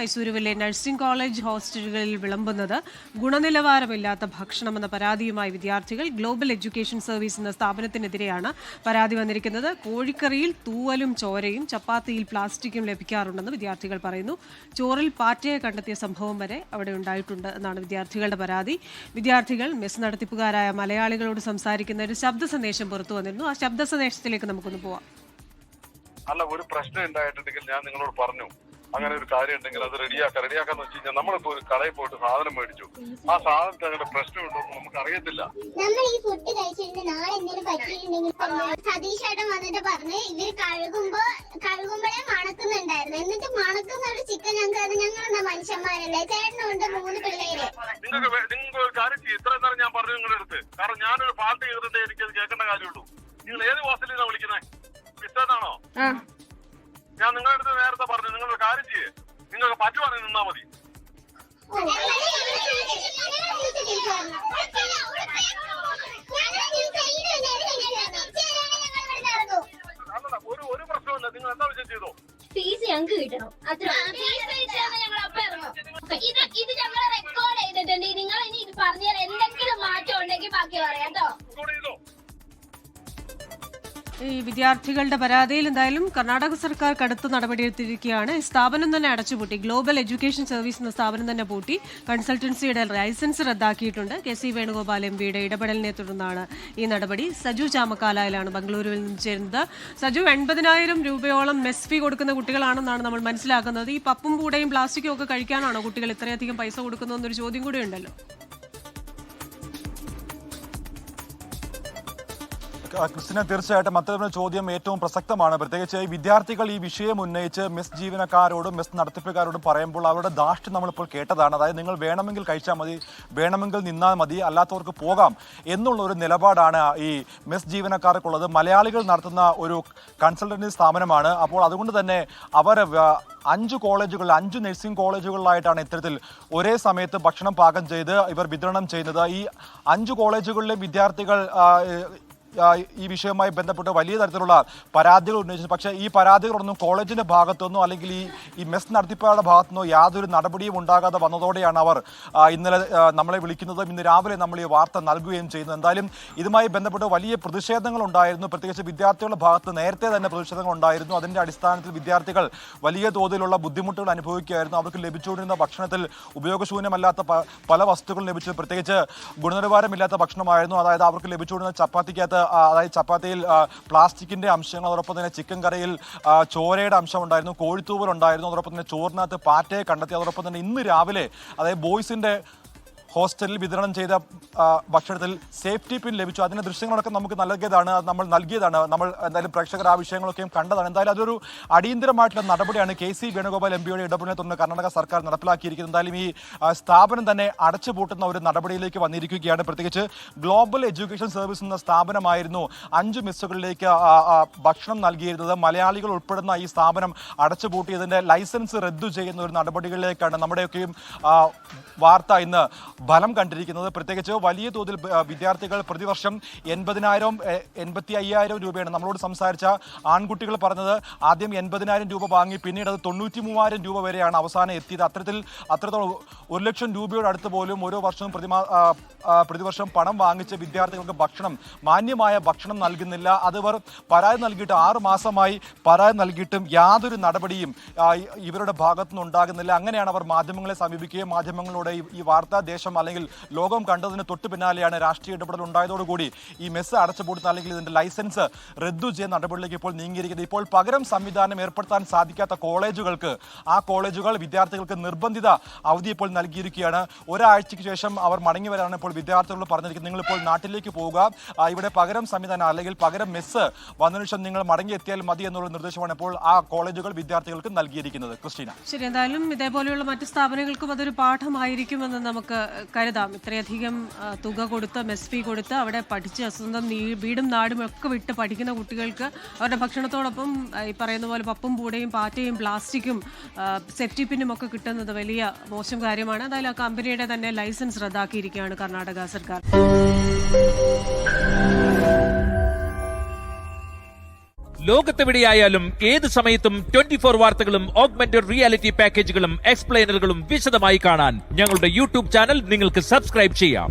മൈസൂരുവിലെ nursing college ഹോസ്റ്റലുകളിൽ വിളമ്പുന്നത് ഗുണനിലവാരമില്ലാത്ത ഭക്ഷണമെന്ന പരാതിയുമായി വിദ്യാർത്ഥികൾ global education service എന്ന സ്ഥാപനത്തിനെതിരെയാണ് പരാതി വന്നിരിക്കുന്നത്. കോഴിക്കറിയിൽ തൂവലും ചോരയും ചപ്പാത്തിയിൽ പ്ലാസ്റ്റിക്കും ലഭിക്കാറുണ്ടെന്ന് വിദ്യാർത്ഥികൾ പറയുന്നു. ചോറിൽ പാറ്റയെ കണ്ടെത്തിയ സംഭവം വരെ അവിടെ ഉണ്ടായിട്ടുണ്ട് എന്നാണ് വിദ്യാർത്ഥികളുടെ പരാതി. വിദ്യാർത്ഥികൾ മെസ് നടത്തിപ്പുകാരായ മലയാളികളോട് സംസാരിക്കുന്ന ഒരു ശബ്ദ സന്ദേശം പുറത്തു വന്നിരുന്നു. ആ ശബ്ദ സന്ദേശത്തിലേക്ക് നമുക്കൊന്ന് പോവാം. അല്ല, ഒരു പ്രശ്നം ഉണ്ടായിട്ടുണ്ടെങ്കിൽ ഞാൻ നിങ്ങളോട് പറഞ്ഞു, അങ്ങനെ ഒരു കാര്യം ഉണ്ടെങ്കിൽ അത് റെഡിയാക്കാന്ന് വെച്ച് കഴിഞ്ഞാൽ നമ്മളിപ്പോ ഒരു കടയിൽ പോയിട്ട് സാധനം മേടിച്ചു, ആ സാധനത്തിന് അങ്ങനെ പ്രശ്നമുണ്ടോ എന്ന് നമുക്ക് അറിയത്തില്ല. നമ്മൾ ഈ ഫുഡ് കഴിച്ചിട്ട് നാളെ എന്തെങ്കിലും പറ്റിയിട്ടുണ്ടെങ്കിൽ സതീഷ് ഏട്ടൻ വന്നിട്ട് പറഞ്ഞ് ഇവര് കഴുകുമ്പോഴേ മണക്കുന്നുണ്ടായിരുന്നു. എന്നിട്ട് മണക്കുന്ന ഒരു ചിക്കൻ ഞങ്ങളെന്താ മനുഷ്യന്മാരല്ലേ? ചേട്ടനുണ്ട് 3 പിള്ളേര്. നിങ്ങൾക്ക് ഒരു കാര്യം ചെയ്യും, ഇത്രയും നേരം ഞാൻ പറഞ്ഞു നിങ്ങളുടെ അടുത്ത്. കാരണം ഞാനൊരു പാർട്ടി ചെയ്തിട്ട് എനിക്കത് കേൾക്കേണ്ട കാര്യമുള്ളൂ. നിങ്ങൾ ഏത് ഹോസ്റ്റലിൽ വിളിക്കുന്നത്? പിസ്റ്റാണോ? ഞാൻ നിങ്ങളുടെ അടുത്ത് നേരത്തെ പറഞ്ഞു, നിങ്ങളൊരു കാര്യം ചെയ്യേ, നിങ്ങൾക്ക് പറ്റുവാണെങ്കിൽ നിന്നാ മതി. ഒരു പ്രശ്നമില്ല, നിങ്ങൾ എന്താ വിഷയം ചെയ്തോ? ഫീസ് ഞങ്ങൾക്ക് കിട്ടണം. ഇത് ഞങ്ങൾ റെക്കോർഡ് ചെയ്തിട്ടുണ്ട്. നിങ്ങൾ ഇനി ഇത് പറഞ്ഞാൽ എന്തെങ്കിലും മാറ്റം ഉണ്ടെങ്കിൽ ബാക്കി പറയാം കേട്ടോ. ഈ വിദ്യാർത്ഥികളുടെ പരാതിയിൽ എന്തായാലും കർണാടക സർക്കാർ കടുത്ത നടപടിയെടുത്തിരിക്കുകയാണ്. സ്ഥാപനം തന്നെ അടച്ചുപൂട്ടി. ഗ്ലോബൽ എഡ്യൂക്കേഷൻ സർവീസ് എന്ന സ്ഥാപനം തന്നെ പൂട്ടി. കൺസൾട്ടൻസിയുടെ ലൈസൻസ് റദ്ദാക്കിയിട്ടുണ്ട്. KC വേണുഗോപാൽ MPയുടെ ഇടപെടലിനെ തുടർന്നാണ് ഈ നടപടി. സജു ചാമക്കാലയിലാണ് ബംഗളൂരുവിൽ നിന്ന് ചേരുന്നത്. സജു, 80,000 രൂപയോളം മെസ് ഫീ കൊടുക്കുന്ന കുട്ടികളാണെന്നാണ് നമ്മൾ മനസ്സിലാക്കുന്നത്. ഈ പപ്പും പൂടയും പ്ലാസ്റ്റിക്കും ഒക്കെ കഴിക്കാനാണോ കുട്ടികൾ ഇത്രയധികം പൈസ കൊടുക്കുന്നതെന്നൊരു ചോദ്യം കൂടി ഉണ്ടല്ലോ. ക്രിസ്tina, തീർച്ചയായിട്ടും അത്തരമൊരു ചോദ്യം ഏറ്റവും പ്രസക്തമാണ്. പ്രത്യേകിച്ച് ഈ വിദ്യാർത്ഥികൾ ഈ വിഷയം ഉന്നയിച്ച് മെസ് ജീവനക്കാരോടും മെസ് നടത്തിപ്പുകാരോടും പറയുമ്പോൾ അവരുടെ ധാർഷ്ട്യം നമ്മളിപ്പോൾ കേട്ടതാണ്. അതായത് നിങ്ങൾ വേണമെങ്കിൽ കഴിച്ചാൽ മതി, വേണമെങ്കിൽ നിന്നാൽ മതി, അല്ലാത്തവർക്ക് പോകാം എന്നുള്ള ഒരു നിലപാടാണ് ഈ മെസ് ജീവനക്കാർക്കുള്ളത്. മലയാളികൾ നടത്തുന്ന ഒരു കൺസൾട്ടൻസി സ്ഥാപനമാണ്. അപ്പോൾ അതുകൊണ്ട് തന്നെ അവർ 5 നഴ്സിംഗ് കോളേജുകളിലായിട്ടാണ് ഇത്തരത്തിൽ ഒരേ സമയത്ത് ഭക്ഷണം പാകം ചെയ്ത് ഇവർ വിതരണം ചെയ്യുന്നത്. ഈ 5 കോളേജുകളിലെ വിദ്യാർത്ഥികൾ ഈ വിഷയവുമായി ബന്ധപ്പെട്ട് വലിയ തരത്തിലുള്ള പരാതികൾ ഉന്നയിച്ചു. പക്ഷേ ഈ പരാതികളൊന്നും കോളേജിന്റെ ഭാഗത്തുനിന്നോ അല്ലെങ്കിൽ ഈ മെസ് നടത്തിപ്പുകാരുടെ ഭാഗത്തുനിന്നോ യാതൊരു നടപടിയും ഉണ്ടാകാതെ വന്നതോടെയാണ് അവർ ഇന്നലെ നമ്മളെ വിളിക്കുന്നതും ഇന്ന് രാവിലെ നമ്മൾ ഈ വാർത്ത നൽകുകയും ചെയ്യുന്നത്. എന്തായാലും ഇതുമായി ബന്ധപ്പെട്ട് വലിയ പ്രതിഷേധങ്ങൾ ഉണ്ടായിരുന്നു. പ്രത്യേകിച്ച് വിദ്യാർത്ഥികളുടെ ഭാഗത്ത് നേരത്തെ തന്നെ പ്രതിഷേധങ്ങൾ ഉണ്ടായിരുന്നു. അതിന്റെ അടിസ്ഥാനത്തിൽ വിദ്യാർത്ഥികൾ വലിയ തോതിലുള്ള ബുദ്ധിമുട്ടുകൾ അനുഭവിക്കുകയായിരുന്നു. അവർക്ക് ലഭിച്ചുകൊണ്ടിരുന്ന ഭക്ഷണത്തിൽ ഉപയോഗശൂന്യമല്ലാത്ത പല വസ്തുക്കളും ലഭിച്ചു. പ്രത്യേകിച്ച് ഗുണനിലവാരമില്ലാത്ത ഭക്ഷണമായിരുന്നു. അതായത് അവർക്ക് ലഭിച്ചുകൊണ്ടിരുന്ന ചപ്പാത്തിക്കകത്ത്, അതായത് ചപ്പാത്തിയിൽ പ്ലാസ്റ്റിക്കിന്റെ അംശങ്ങൾ, അതോടൊപ്പം തന്നെ ചിക്കൻ കറിയിൽ ചോരയുടെ അംശം ഉണ്ടായിരുന്നു, കോഴിത്തൂവൽ ഉണ്ടായിരുന്നു, അതോടൊപ്പം തന്നെ ചോറിനകത്ത് പാറ്റയെ കണ്ടെത്തി. അതോടൊപ്പം തന്നെ ഇന്ന് രാവിലെ അതായത് ബോയ്സിന്റെ ഹോസ്റ്റലിൽ വിതരണം ചെയ്ത ഭക്ഷണത്തിൽ സേഫ്റ്റി പിൻ ലഭിച്ചു. അതിന്റെ ദൃശ്യങ്ങളൊക്കെ നമുക്ക് നൽകിയതാണ്. നമ്മൾ എന്തായാലും പ്രേക്ഷകർ ആ വിഷയങ്ങളൊക്കെയും കണ്ടതാണ്. എന്തായാലും അതൊരു അടിയന്തരമായിട്ടുള്ള നടപടിയാണ് KC വേണുഗോപാൽ MPയുടെ ഇടപെടലിനെ തുടർന്ന് കർണാടക സർക്കാർ നടപ്പിലാക്കിയിരിക്കുന്നത്. എന്തായാലും ഈ സ്ഥാപനം തന്നെ അടച്ചുപൂട്ടുന്ന ഒരു നടപടിയിലേക്ക് വന്നിരിക്കുകയാണ്. പ്രത്യേകിച്ച് ഗ്ലോബൽ എഡ്യൂക്കേഷൻ സർവീസ് എന്ന സ്ഥാപനമായിരുന്നു 5 മെസ്സുകളിലേക്ക് ഭക്ഷണം നൽകിയിരുന്നത്. മലയാളികൾ ഉൾപ്പെടുന്ന ഈ സ്ഥാപനം അടച്ചുപൂട്ടിയതിന്റെ ലൈസൻസ് റദ്ദു ചെയ്യുന്ന ഒരു നടപടികളിലേക്കാണ് നമ്മുടെയൊക്കെയും വാർത്ത ഇന്ന് ഫലം കണ്ടിരിക്കുന്നത്. പ്രത്യേകിച്ച് വലിയ തോതിൽ വിദ്യാർത്ഥികൾ പ്രതിവർഷം 80,000 85,000 രൂപയാണ് നമ്മളോട് സംസാരിച്ച ആൺകുട്ടികൾ പറഞ്ഞത്. ആദ്യം 80,000 രൂപ വാങ്ങി പിന്നീട് അത് 93,000 രൂപ വരെയാണ് അവസാനം എത്തിയത്. അത്രത്തോളം 1 ലക്ഷം രൂപയോട് അടുത്ത് പോലും ഓരോ വർഷവും പ്രതിവർഷം പണം വാങ്ങിച്ച് വിദ്യാർത്ഥികൾക്ക് മാന്യമായ ഭക്ഷണം നൽകുന്നില്ല. അതിവർ പരാതി നൽകിയിട്ട് 6 മാസമായി പരാതി നൽകിയിട്ടും യാതൊരു നടപടിയും ഇവരുടെ ഭാഗത്തുനിന്ന് ഉണ്ടാകുന്നില്ല. അങ്ങനെയാണ് അവർ മാധ്യമങ്ങളെ സമീപിക്കുകയും മാധ്യമങ്ങളോട് ഈ വാർത്താ ദേശം അല്ലെങ്കിൽ ലോകം കണ്ടതിന് തൊട്ട് പിന്നാലെയാണ് രാഷ്ട്രീയ ഇടപെടൽ ഉണ്ടായതോടുകൂടി ഈ മെസ്സ് അടച്ചുപൂട്ടുന്ന അല്ലെങ്കിൽ ഇതിന്റെ ലൈസൻസ് റദ്ദു ചെയ്യുന്ന നടപടിയിലേക്ക് ഇപ്പോൾ നീങ്ങിയിരിക്കുന്നത്. ഇപ്പോൾ പകരം സംവിധാനം ഏർപ്പെടുത്താൻ സാധിക്കാത്ത ആ കോളേജുകൾ വിദ്യാർത്ഥികൾക്ക് നിർബന്ധിത അവധി ഇപ്പോൾ നൽകിയിരിക്കുകയാണ്. ഒരാഴ്ചയ്ക്ക് ശേഷം അവർ മടങ്ങി വരാനാണ് ഇപ്പോൾ വിദ്യാർത്ഥികളോട് പറഞ്ഞിരിക്കുന്നത്. നിങ്ങളിപ്പോൾ നാട്ടിലേക്ക് പോവുക, ഇവിടെ പകരം സംവിധാനം അല്ലെങ്കിൽ പകരം മെസ്സ് വന്നതിനു ശേഷം നിങ്ങൾ മടങ്ങിയെത്തിയാൽ മതി എന്നുള്ള നിർദ്ദേശമാണ് ഇപ്പോൾ ആ കോളേജുകൾ വിദ്യാർത്ഥികൾക്ക് നൽകിയിരിക്കുന്നത്. ക്രിസ്റ്റീന, ശരി, എന്തായാലും ഇതേപോലെയുള്ള മറ്റ് സ്ഥാപനങ്ങൾക്കും അതൊരു പാഠമായിരിക്കുമെന്ന് നമുക്ക് കരുതാം. ഇത്രയധികം തുക കൊടുത്ത് മെസ് ഫീ കൊടുത്ത് അവിടെ പഠിച്ച് സ്വന്തം വീടും നാടും ഒക്കെ വിട്ട് പഠിക്കുന്ന കുട്ടികൾക്ക് അവരുടെ ഭക്ഷണത്തോടൊപ്പം ഈ പറയുന്ന പോലെ പപ്പും പൂടയും പാറ്റയും പ്ലാസ്റ്റിക്കും സേഫ്റ്റി പിന്നും ഒക്കെ കിട്ടുന്നത് വലിയ മോശം കാര്യമാണ്. എന്തായാലും ആ കമ്പനിയുടെ തന്നെ ലൈസൻസ് റദ്ദാക്കിയിരിക്കുകയാണ് കർണാടക സർക്കാർ. ലോകത്തെവിടെയായാലും ഏത് സമയത്തും 24 വാർത്തകളും ഓഗ്മെന്റഡ് റിയാലിറ്റി പാക്കേജുകളും എക്സ്പ്ലെയിനറുകളും വിശദമായി കാണാൻ ഞങ്ങളുടെ യൂട്യൂബ് ചാനൽ നിങ്ങൾക്ക് സബ്സ്ക്രൈബ് ചെയ്യാം.